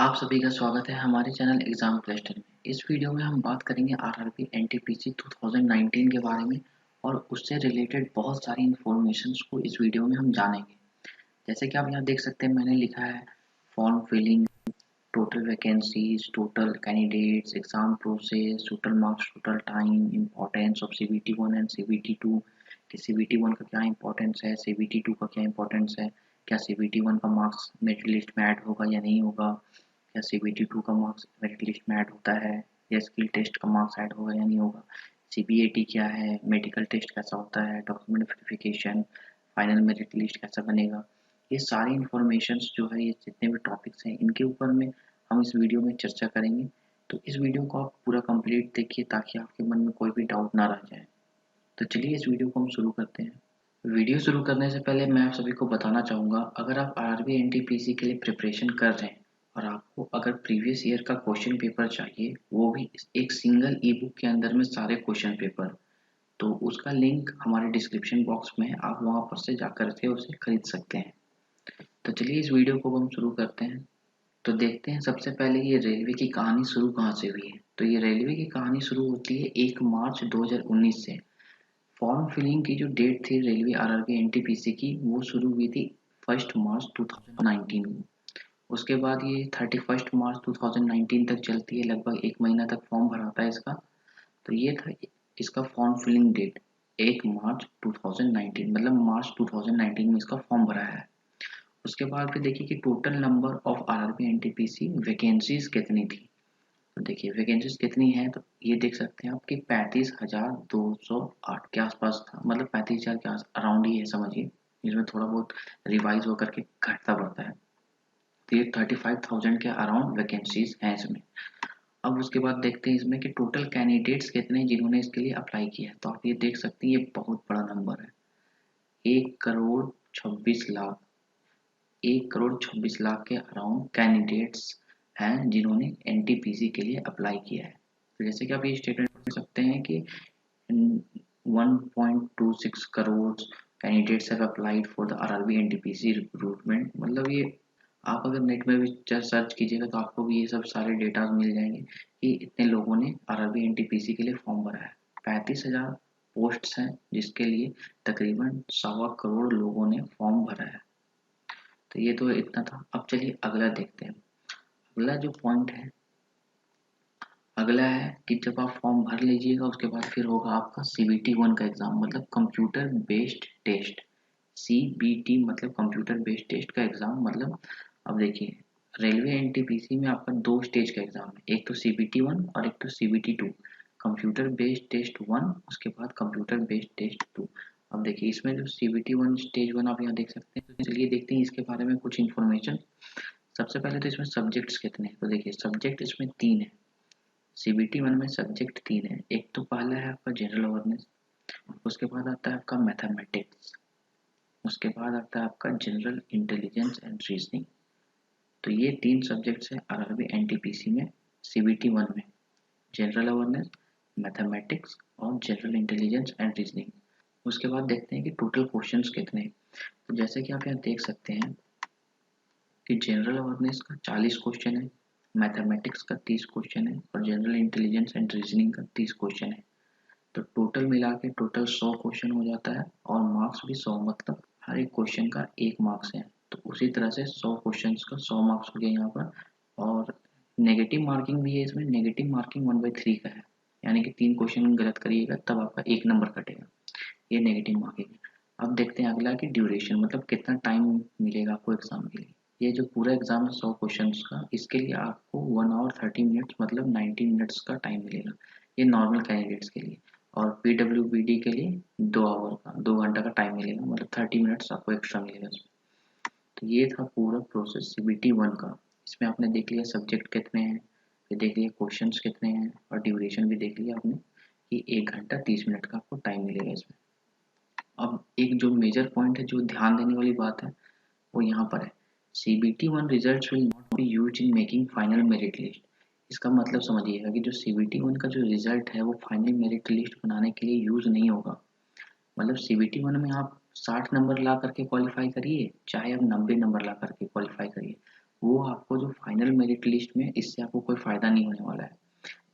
आप सभी का स्वागत है हमारे चैनल एग्जाम क्लस्टर में। इस वीडियो में हम बात करेंगे आरआरबी एनटीपीसी 2019 के बारे में और उससे रिलेटेड बहुत सारी इंफॉर्मेशंस को इस वीडियो में हम जानेंगे। जैसे कि आप यहाँ देख सकते हैं, मैंने लिखा है form filling, total vacancies, total candidates, exam process, total marks, total time, importance of CBT 1 and CBT 2 कि सीबीटी 1 का क्या इंपॉर्टेंस है, सीबीटी 2 का क्या इंपॉर्टेंस है, क्या सीबीटी 1 का मार्क्स मेरिट लिस्ट में ऐड होगा या नहीं होगा, क्या सीबीटी 2 का मार्क्स मेरिट लिस्ट में ऐड होता है, या स्किल टेस्ट का मार्क्स ऐड होगा या नहीं होगा, सीबीएटी क्या है, मेडिकल टेस्ट कैसा होता है, document verification, final merit list कैसा बनेगा। ये सारी इन्फॉर्मेशंस जो है, ये जितने भी टॉपिक्स हैं, इनके ऊपर में हम इस वीडियो में चर्चा करेंगे। तो इस वीडियो को आप पूरा कंप्लीट देखिए ताकि आपके मन में कोई भी डाउट ना रह जाए। तो चलिए इस वीडियो को हम शुरू करते हैं। वीडियो शुरू करने से पहले मैं आप सभी को बताना चाहूँगा, अगर आप आरआरबी एनटीपीसी के लिए प्रिपरेशन कर रहे हैं और आपको अगर प्रीवियस ईयर का क्वेश्चन पेपर चाहिए, वो भी एक सिंगल ई बुक के अंदर में सारे क्वेश्चन पेपर, तो उसका लिंक हमारे डिस्क्रिप्शन बॉक्स में है, आप वहाँ पर से जाकर के उसे खरीद सकते हैं। तो चलिए इस वीडियो को हम शुरू करते हैं। तो देखते हैं सबसे पहले ये रेलवे की कहानी शुरू कहाँ से हुई है। तो ये रेलवे की कहानी शुरू होती है 1 मार्च 2019 से। फॉर्म फिलिंग की जो डेट थी रेलवे आरआरबी एनटीपीसी की, वो शुरू हुई थी 1 मार्च 2019 को। उसके बाद ये 31 मार्च 2019 तक चलती है, लगभग एक महीना तक फॉर्म भराता है इसका। तो ये था इसका फॉर्म फिलिंग डेट, 1 मार्च 2019, मतलब मार्च 2019 में इसका फॉर्म भरा है। उसके बाद फिर देखिए कि total number of RRB NTPC vacancies कितनी थी। तो देखिए वैकेंसीज कितनी है, तो ये देख सकते हैं आपकी 35,208 के आसपास था, मतलब 35,000 के अराउंड ही है समझिए। इसमें थोड़ा बहुत रिवाइज होकर के घटता बढ़ता है। तो ये 35,000 के अराउंड वैकेंसीज हैं इसमें। अब उसके बाद देखते हैं इसमें कि टोटल कैंडिडेट्स कितने हैं जिन्होंने इसके लिए अप्लाई किया है। तो आप ये देख सकते हैं, ये बहुत बड़ा नंबर है। 1,26,00,000, 1,26,00,000 के अराउंड कैंडिडेट्स हैं जिन्होंने एनटीपीसी के लिए अप्लाई किया है। तो जैसे कि आप ये स्टेटमेंट पढ़ सकते हैं कि 1.26 crore candidates have applied for the RRB NTPC recruitment. मतलब ये आप अगर नेट में भी सर्च कीजिएगा तो आपको भी ये सब सारे डेटा मिल जाएंगे कि इतने लोगों ने आरआरबी एनटीपीसी के लिए फॉर्म भरा है। 35,000 पोस्ट्स हैं जिसके लिए तकरीबन 1.25 करोड़ लोगों ने फॉर्म भरा है। तो ये तो इतना था। अब चलिए अगला देखते हैं। अगला जो पॉइंट है, अगला है कि जब आप फॉर्म भर लीजिएगा उसके बाद फिर होगा आपका सीबीटी 1 का एग्जाम, मतलब कंप्यूटर बेस्ड टेस्ट। सीबीटी मतलब कंप्यूटर बेस्ड टेस्ट का एग्जाम, मतलब अब देखिए रेलवे एनटीपीसी में आपका दो स्टेज का एग्जाम है, एक तो सीबीटी 1 और एक तो सीबीटी 2। कंप्यूटर बेस्ड टेस्ट 1, उसके बाद कंप्यूटर बेस्ड टेस्ट 2। अब देखिए इसमें जो सीबीटी 1 स्टेज 1 आप यहाँ देख सकते हैं। तो चलिए देखते हैं इसके बारे में कुछ इन्फॉर्मेशन। सबसे पहले तो इसमें सब्जेक्ट्स कितने हैं। तो देखिए सब्जेक्ट इसमें 3 है। सीबीटी 1 में सब्जेक्ट 3 है। एक तो पहला है आपका जनरल अवेयरनेस, उसके बाद आता है आपका मैथमेटिक्स, उसके बाद आता है आपका जनरल इंटेलिजेंस एंड रीजनिंग। तो ये 3 सब्जेक्ट्स हैं आरआरबी एनटीपीसी में सीबीटी 1 में, जनरल अवेयरनेस, मैथमेटिक्स और जनरल इंटेलिजेंस एंड रीजनिंग। उसके बाद देखते हैं कि टोटल क्वेश्चंस कितने हैं। तो जैसे कि आप यहाँ देख सकते हैं कि जनरल अवेयरनेस का 40 क्वेश्चन है, मैथमेटिक्स का 30 क्वेश्चन है और जनरल इंटेलिजेंस एंड रीजनिंग का 30 क्वेश्चन है। तो टोटल मिला के टोटल 100 क्वेश्चन हो जाता है और मार्क्स भी 100, मतलब हर एक क्वेश्चन का 1 मार्क्स है। तो उसी तरह से 100 क्वेश्चन का 100 मार्क्स हो गया यहाँ पर। और नेगेटिव मार्किंग भी है इसमें। नेगेटिव मार्किंग 1/3 का है, यानी कि 3 क्वेश्चन गलत करिएगा तब आपका 1 नंबर कटेगा। ये नेगेटिव मार्किंग है। अब देखते हैं अगला कि ड्यूरेशन, मतलब कितना टाइम मिलेगा आपको एग्जाम के लिए। ये जो पूरा एग्जाम है 100 क्वेश्चंस का, इसके लिए आपको 1 आवर 30 मिनट्स, मतलब 90 मिनट्स का टाइम मिलेगा। ये नॉर्मल कैंडिडेट्स के लिए। और पीडब्ल्यूबीडी के लिए 2 आवर का, 2 घंटा का टाइम मिलेगा, मतलब 30 मिनट्स आपको एक्स्ट्रा मिलेगा इसमें। तो ये था पूरा प्रोसेस सीबीटी 1 का। इसमें आपने देख लिया सब्जेक्ट कितने हैं, फिर देख लिया क्वेश्चंस कितने हैं और ड्यूरेशन भी देख लिया आपने कि 1 घंटा 30 मिनट का आपको टाइम मिलेगा इसमें। अब एक जो मेजर पॉइंट है, जो ध्यान देने वाली बात है, वो यहाँ पर है। CBT 1 results will not be used in making final merit list. इसका मतलब समझिएगा कि जो सीबीटी 1 का जो रिजल्ट है वो फाइनल मेरिट लिस्ट बनाने के लिए यूज नहीं होगा। मतलब सीबीटी 1 में आप 60 नंबर ला करके क्वालिफाई करिए, चाहे आप 90 नंबर ला करके क्वालिफाई करिए, वो आपको जो फाइनल मेरिट लिस्ट में इससे आपको कोई फ़ायदा नहीं होने वाला है।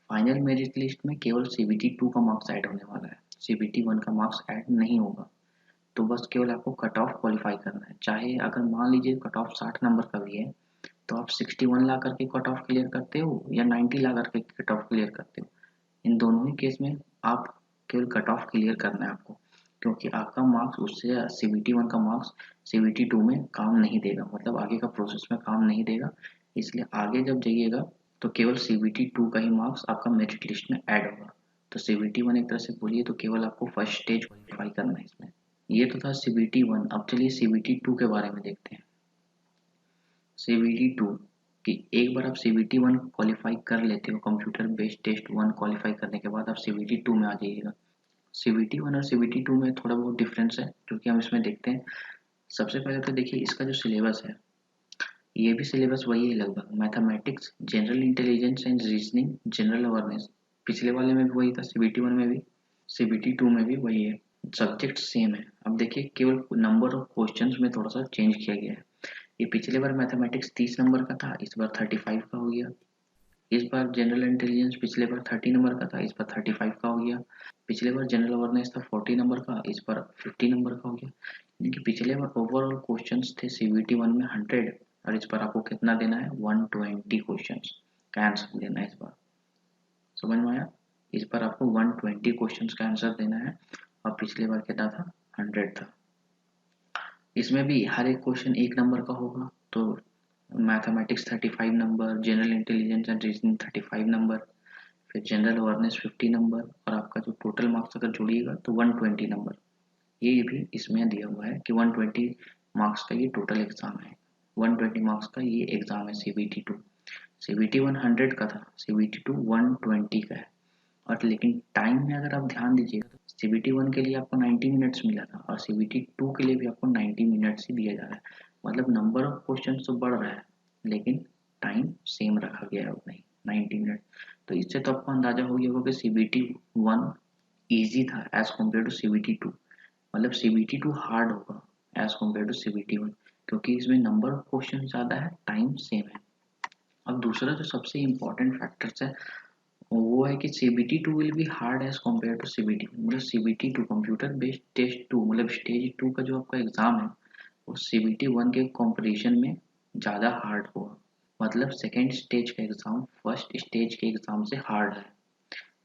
फाइनल मेरिट लिस्ट में केवल CBT 2 का मार्क्स ऐड होने वाला है, CBT 1 का मार्क्स ऐड नहीं होगा। तो बस केवल आपको कट ऑफ क्वालिफाई करना है। चाहे अगर मान लीजिए कट ऑफ 60 नंबर का भी है तो आप 61 ला करके कट ऑफ क्लियर करते हो या 90 ला करके कट ऑफ क्लियर करते हो, इन दोनों ही केस में आप केवल कट ऑफ क्लियर करना है आपको, क्योंकि आपका मार्क्स उससे CBT 1 का मार्क्स CBT 2 में काम नहीं देगा, मतलब आगे का प्रोसेस में काम नहीं देगा। इसलिए आगे जब जाइएगा तो केवल CBT 2 का ही मार्क्स आपका मेरिट लिस्ट में ऐड होगा। तो CBT 1 एक तरह से बोलिए तो केवल आपको फर्स्ट स्टेज क्वालिफाई करना है इसमें। ये तो था CBT 1। अब चलिए CBT 2 के बारे में देखते हैं। CBT 2 कि एक बार आप CBT 1 क्वालिफाई कर लेते हो, कंप्यूटर बेस्ड टेस्ट 1 क्वालिफाई करने के बाद आप CBT 2 में आ जाइएगा। CBT 1 और CBT 2 में थोड़ा बहुत डिफरेंस है जो कि हम इसमें देखते हैं। सबसे पहले तो देखिए इसका जो सिलेबस है, ये भी सिलेबस वही है लगभग, mathematics, general intelligence and reasoning, general awareness. पिछले वाले में भी वही था, CBT 1 में भी, CBT 2 में भी वही है। सब्जेक्ट सेम है। अब देखिए केवल नंबर ऑफ क्वेश्चंस में थोड़ा सा चेंज किया गया है। ये पिछले बार मैथमेटिक्स 30 नंबर का था, इस बार 35 का हो गया। इस बार जनरल इंटेलिजेंस पिछले बार 30 नंबर का था, इस बार 35 का हो गया। पिछले बार जनरल अवेयरनेस था 40 नंबर का, इस बार 50 नंबर का हो गया। यानी कि पिछले बार ओवरऑल क्वेश्चंस थे CBT 1 में 100 और इस बार आपको कितना देना है, 120 क्वेश्चंस का आंसर देना है इस बार। समझ में आया? इस बार आपको 120 क्वेश्चंस का आंसर देना है और पिछले बार कितना था, 100 था। इसमें भी हर एक क्वेश्चन 1 नंबर का होगा, तो mathematics 35 number, general intelligence and reasoning 35 number, फिर जनरल अवेयरनेस 50 नंबर और आपका जो टोटल मार्क्स अगर जोड़िएगा तो 120 नंबर। ये भी इसमें दिया हुआ है कि 120 मार्क्स का ये टोटल एग्जाम है, 120 मार्क्स का ये एग्जाम है CBT 2। CBT 1 100 का था, CBT 2 120 का है। और लेकिन टाइम में अगर आप ध्यान दीजिएगा तो CBT 1 के लिए आपको 90 मिनट्स मिला था और CBT 2 के लिए भी आपको 90 मिनट्स ही दिया जा रहा है। मतलब नंबर ऑफ क्वेश्चन तो बढ़ रहा है लेकिन टाइम सेम रखा गया है उतना ही, 90 मिनट। तो इससे तो आपको अंदाजा हो गया होगा कि CBT 1 ईजी था एज कम्पेयर टू CBT 2, मतलब CBT 2 हार्ड होगा एज कम्पेयर टू CBT 1, क्योंकि इसमें नंबर ऑफ क्वेश्चन ज़्यादा है, टाइम सेम है। अब दूसरा जो सबसे इम्पोर्टेंट फैक्टर्स है वो है कि CBT 2 will be hard as compare to CBT, मतलब CBT 2 कंप्यूटर बेस्ड टेस्ट 2 मतलब स्टेज 2 का जो आपका एग्जाम है वो CBT 1 के कंपटीशन में ज़्यादा हार्ड होगा। मतलब सेकेंड स्टेज का एग्जाम फर्स्ट स्टेज के एग्जाम से हार्ड है।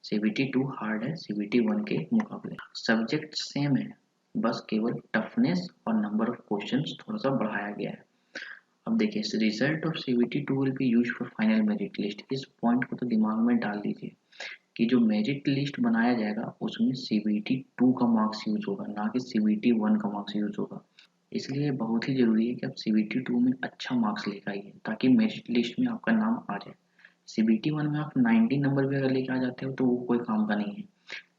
CBT 2 हार्ड है CBT 1 के मुकाबले। सब्जेक्ट सेम है, बस केवल टफनेस और नंबर ऑफ क्वेश्चंस थोड़ा सा बढ़ाया गया है। अब देखिए result of CBT 2 will be used for final merit list. इस पॉइंट को तो दिमाग में डाल लीजिए कि जो मेरिट लिस्ट बनाया जाएगा उसमें CBT 2 का मार्क्स यूज होगा, ना कि CBT 1 का मार्क्स यूज होगा। इसलिए बहुत ही जरूरी है कि आप CBT 2 में अच्छा मार्क्स लेकर आइए ताकि मेरिट लिस्ट में आपका नाम आ जाए। CBT 1 में आप 90 नंबर भी अगर लेके आ जाते हो तो वो कोई काम का नहीं है,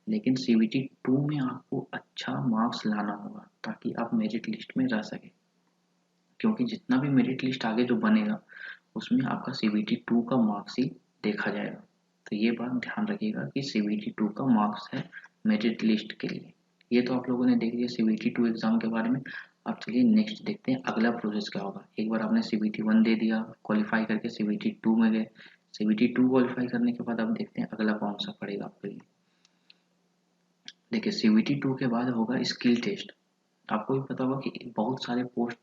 लेकिन CBT 2 में आपको अच्छा मार्क्स लाना होगा ताकि आप मेरिट लिस्ट में रह सके, क्योंकि जितना भी मेरिट लिस्ट आगे जो बनेगा उसमें आपका CBT 2 का मार्क्स ही देखा जाएगा। तो ये बात ध्यान रखिएगा कि CBT 2 का मार्क्स है मेरिट लिस्ट के लिए। ये तो आप लोगों ने देख लिया CBT 2 एग्जाम के बारे में। अब चलिए नेक्स्ट देखते हैं अगला प्रोसेस क्या होगा। एक बार आपने CBT 1 दे दिया, क्वालिफाई करके CBT 2 में गए, CBT 2 क्वालिफाई करने के बाद अब देखते हैं अगला कौन सा पड़ेगा आपके लिए। देखिए CBT 2 के बाद होगा स्किल टेस्ट। आपको भी पता होगा कि बहुत सारे पोस्ट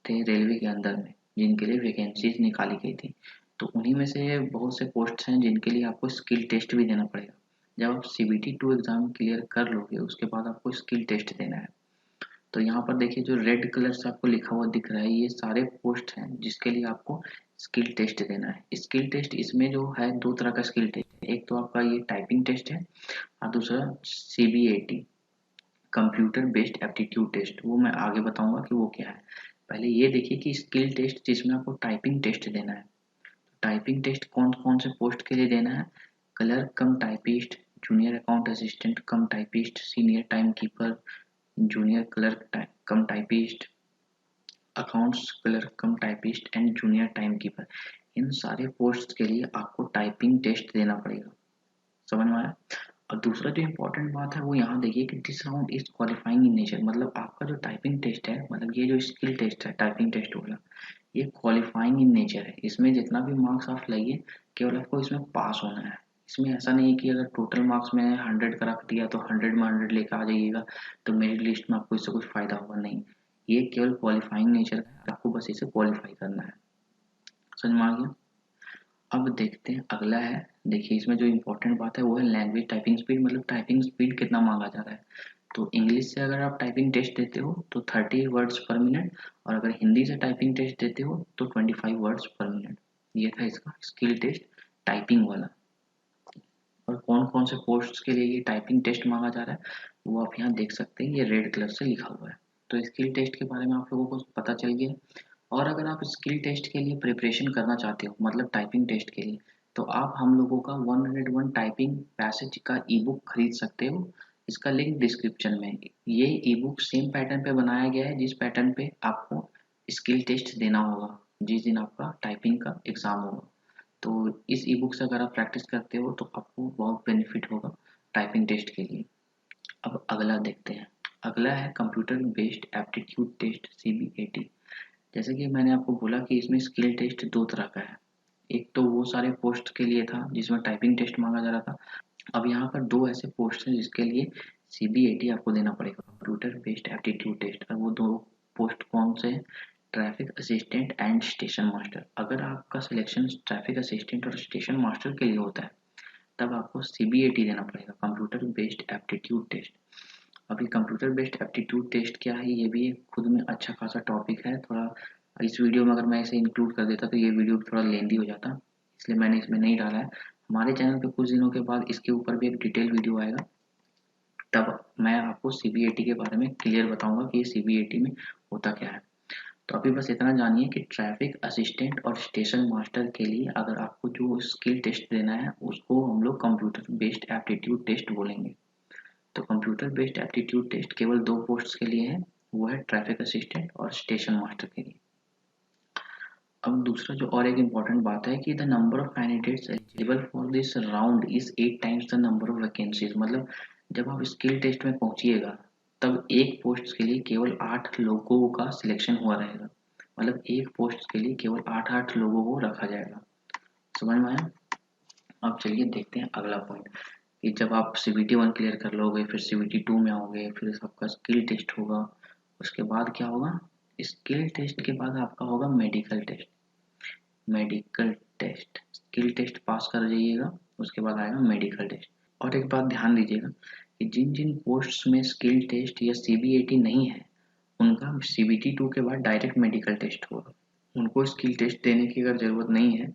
थे रेलवे के अंदर में जिनके लिए वैकेंसीज निकाली गई थी, तो उन्हीं में से बहुत से पोस्ट हैं जिनके लिए आपको स्किल टेस्ट भी देना पड़ेगा। जब आप CBT 2 एग्जाम क्लियर कर लोगे उसके बाद आपको स्किल टेस्ट देना है। तो यहाँ पर देखिए जो रेड कलर से आपको लिखा हुआ दिख रहा है ये सारे पोस्ट हैं जिसके लिए आपको स्किल टेस्ट देना है। स्किल टेस्ट इसमें जो है दो तरह का स्किल टेस्ट है, एक तो आपका ये टाइपिंग टेस्ट है और दूसरा CBAT computer based aptitude test, वो मैं आगे बताऊंगा कि वो क्या है। पहले ये देखिए कि स्किल टेस्ट जिसमें आपको टाइपिंग टेस्ट देना है। टाइपिंग टेस्ट कौन कौन से पोस्ट के लिए देना है, clerk cum typist, junior account assistant cum typist, senior time keeper, junior clerk cum typist, accounts clerk cum typist and junior time keeper. इन सारे पोस्ट के लिए आपको टाइपिंग टेस्ट देना पड़ेगा। समझ में आया? और दूसरा जो इम्पोर्टेंट बात है वो यहाँ देखिए कि this round is qualifying in nature, मतलब आपका जो टाइपिंग टेस्ट है, मतलब ये जो स्किल टेस्ट है टाइपिंग टेस्ट हो गया, ये क्वालिफाइंग इन नेचर है, इसमें जितना भी मार्क्स आप लाइए केवल आपको इसमें पास होना है। इसमें ऐसा नहीं है कि अगर टोटल मार्क्स में 100 का रख दिया तो 100 में 100 लेकर आ जाइएगा तो मेरिट लिस्ट में आपको इससे कुछ फ़ायदा होगा, नहीं। ये केवल क्वालिफाइंग नेचर है, आपको बस इसे क्वालिफाई करना है। समझ में आ गया? अब देखते हैं अगला है। देखिए इसमें जो इम्पोर्टेंट बात है वो है लैंग्वेज टाइपिंग स्पीड, मतलब टाइपिंग स्पीड कितना मांगा जा रहा है। तो इंग्लिश से अगर आप टाइपिंग टेस्ट देते हो तो 30 वर्ड्स पर मिनट, और अगर हिंदी से टाइपिंग टेस्ट देते हो तो 25 वर्ड्स पर मिनट। ये था इसका स्किल टेस्ट टाइपिंग वाला। और कौन कौन से पोस्ट्स के लिए ये टाइपिंग टेस्ट मांगा जा रहा है वो आप यहाँ देख सकते हैं, ये रेड कलर से लिखा हुआ है। तो स्किल टेस्ट के बारे में आप लोगों को पता चल गया। और अगर आप स्किल टेस्ट के लिए प्रिपरेशन करना चाहते हो, मतलब टाइपिंग टेस्ट के लिए, तो आप हम लोगों का 101 टाइपिंग पैसेज का ई बुक खरीद सकते हो। इसका लिंक डिस्क्रिप्शन में है। ये ई बुक सेम पैटर्न पे बनाया गया है जिस पैटर्न पे आपको स्किल टेस्ट देना होगा जिस दिन आपका टाइपिंग का एग्ज़ाम होगा। तो इस ई बुक से अगर आप प्रैक्टिस करते हो तो आपको बहुत बेनिफिट होगा टाइपिंग टेस्ट के लिए। अब अगला देखते हैं। अगला है computer based aptitude test CBAT। जैसे कि मैंने आपको बोला कि इसमें स्किल टेस्ट दो तरह का है। एक तो वो सारे पोस्ट के लिए था जिसमें टाइपिंग टेस्ट मांगा जा रहा था। अब यहाँ पर दो ऐसे पोस्ट हैं जिसके लिए CBAT आपको देना पड़ेगा, कंप्यूटर बेस्ड एप्टीट्यूड टेस्ट। और वो दो पोस्ट कौन से हैं? Traffic assistant and station master. अगर आपका सिलेक्शन ट्रैफिक असिस्टेंट और स्टेशन मास्टर के लिए होता है तब आपको CBAT देना पड़ेगा, कंप्यूटर बेस्ड एप्टीट्यूड टेस्ट। अभी कंप्यूटर बेस्ड एप्टीट्यूड टेस्ट क्या है, ये भी एक खुद में अच्छा खासा टॉपिक है थोड़ा। इस वीडियो में अगर मैं इसे इंक्लूड कर देता तो ये वीडियो थोड़ा लेंदी हो जाता, इसलिए मैंने इसमें नहीं डाला है। हमारे चैनल पे कुछ दिनों के बाद इसके ऊपर भी एक डिटेल वीडियो आएगा, तब मैं आपको CBAT के बारे में क्लियर बताऊंगा कि ये CBAT में होता क्या है। तो अभी बस इतना जानिए कि ट्रैफिक असिस्टेंट और स्टेशन मास्टर के लिए अगर आपको जो स्किल टेस्ट देना है उसको हम लोग कंप्यूटर बेस्ड एप्टीट्यूड टेस्ट बोलेंगे। तो कंप्यूटर बेस्ड एप्टीट्यूड टेस्ट केवल दो पोस्ट्स के लिए है, वो है ट्रैफिक असिस्टेंट और स्टेशन मास्टर के लिए। अब दूसरा जो और एक इम्पॉर्टेंट बात है कि the number of candidates eligible for this round is 8 times the number of vacancies. मतलब जब आप स्किल टेस्ट में पहुंचिएगा तब एक पोस्ट के लिए केवल 8 लोगों का सिलेक्शन हुआ रहेगा, मतलब एक पोस्ट के लिए केवल 8 लोगों को रखा जाएगा। समझ में आया? अब चलिए देखते हैं अगला पॉइंट कि जब आप CBT 1 क्लियर कर लोगे फिर CBT 2 में आओगे, फिर आपका स्किल टेस्ट होगा। उसके बाद क्या होगा? स्किल टेस्ट के बाद आपका होगा medical test. Medical test skill test pass कर जाइएगा उसके बाद आएगा मेडिकल टेस्ट। और एक बात ध्यान दीजिएगा कि जिन जिन पोस्ट्स में स्किल टेस्ट या CBAT नहीं है उनका CBT 2 के बाद डायरेक्ट मेडिकल टेस्ट होगा। उनको स्किल टेस्ट देने की अगर ज़रूरत नहीं है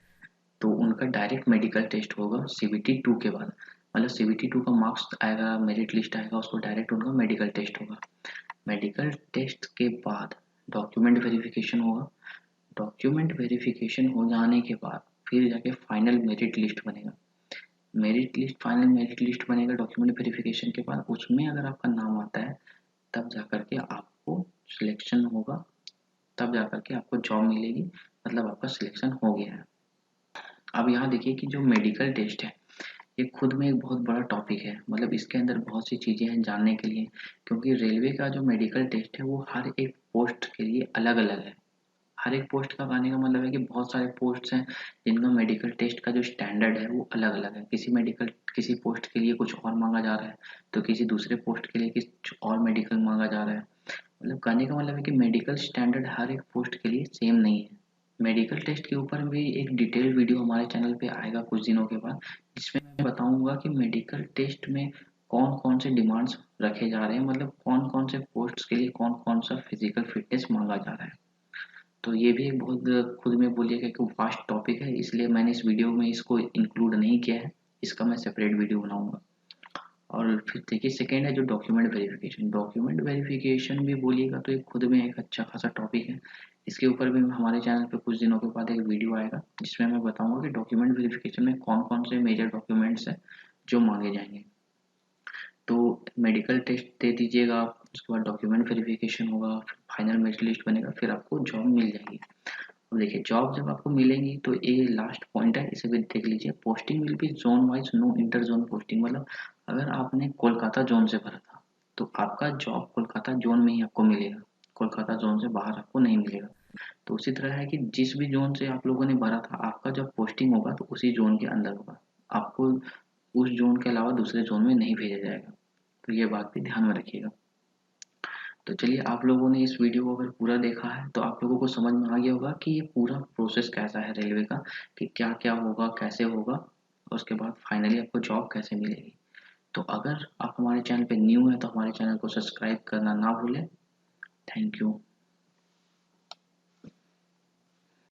तो उनका डायरेक्ट मेडिकल टेस्ट होगा CBT 2 के बाद। मतलब CBT 2 का मार्क्स आएगा, मेरिट लिस्ट आएगा, उसको डायरेक्ट उनका मेडिकल टेस्ट होगा। मेडिकल टेस्ट के बाद डॉक्यूमेंट वेरिफिकेशन होगा। डॉक्यूमेंट वेरिफिकेशन हो जाने के बाद फिर जाके फाइनल मेरिट लिस्ट बनेगा। Merit list final merit list बनेगा डॉक्यूमेंट वेरिफिकेशन के बाद। उसमें अगर आपका नाम आता है तब जाकर के आपको सिलेक्शन होगा, तब जाकर के आपको जॉब मिलेगी, मतलब आपका सिलेक्शन हो गया है। अब यहाँ देखिए कि जो मेडिकल टेस्ट है ये खुद में एक बहुत बड़ा टॉपिक है, मतलब इसके अंदर बहुत सी चीज़ें हैं जानने के लिए। क्योंकि रेलवे का जो मेडिकल टेस्ट है वो हर एक पोस्ट के लिए अलग अलग है। हर एक पोस्ट का कहने का मतलब है कि बहुत सारे पोस्ट्स हैं जिनका मेडिकल टेस्ट का जो स्टैंडर्ड है वो अलग अलग है। किसी पोस्ट के लिए कुछ और मांगा जा रहा है तो किसी दूसरे पोस्ट के लिए कुछ और मेडिकल मांगा जा रहा है। मतलब कहने का मतलब है कि मेडिकल स्टैंडर्ड हर एक पोस्ट के लिए सेम नहीं है। मेडिकल टेस्ट के ऊपर भी एक डिटेल वीडियो हमारे चैनल पे आएगा कुछ दिनों के बाद, जिसमें मैं बताऊंगा कि मेडिकल टेस्ट में कौन कौन से डिमांड्स रखे जा रहे हैं, मतलब कौन कौन से पोस्ट्स के लिए कौन कौन सा फिजिकल फिटनेस मांगा जा रहा है। तो ये भी एक बहुत खुद में बोलिएगा कि वास्ट टॉपिक है, इसलिए मैंने इस वीडियो में इसको इंक्लूड नहीं किया है। इसका मैं सेपरेट वीडियो बनाऊंगा। और फिर देखिए सेकेंड है जो डॉक्यूमेंट वेरिफिकेशन। डॉक्यूमेंट वेरिफिकेशन भी बोलिएगा तो एक खुद में एक अच्छा खासा टॉपिक है। इसके ऊपर भी हमारे चैनल पे कुछ दिनों के बाद एक वीडियो आएगा जिसमें मैं बताऊंगा कि डॉक्यूमेंट वेरिफिकेशन में कौन कौन से मेजर डॉक्यूमेंट्स हैं जो मांगे जाएंगे। तो मेडिकल टेस्ट दे दीजिएगा आप, उसके बाद डॉक्यूमेंट वेरिफिकेशन होगा, फिर फाइनल मेरिट लिस्ट बनेगा, फिर आपको जॉब मिल जाएगी। अब देखिए जॉब जब आपको मिलेंगी तो ये लास्ट पॉइंट है, इसे भी देख लीजिए। Posting will be zone wise, no inter zone posting. मतलब अगर आपने कोलकाता जोन से भरा था तो आपका जॉब कोलकाता जोन में ही आपको मिलेगा, कोलकाता जोन से बाहर आपको नहीं मिलेगा। तो उसी तरह है कि जिस भी ज़ोन से आप लोगों ने भरा था, आपका जब पोस्टिंग होगा तो उसी ज़ोन के अंदर होगा। आपको उस ज़ोन के अलावा दूसरे ज़ोन में नहीं भेजा जाएगा। तो ये बात भी ध्यान में रखिएगा। तो चलिए, आप लोगों ने इस वीडियो को अगर पूरा देखा है तो आप लोगों को समझ में आ गया होगा कि ये पूरा प्रोसेस कैसा है रेलवे का, कि क्या-क्या होगा, कैसे होगा और उसके बाद फाइनली आपको जॉब कैसे मिलेगी। तो अगर आप हमारे चैनल पे न्यू हैं तो हमारे चैनल को सब्सक्राइब करना ना भूलें। Thank you.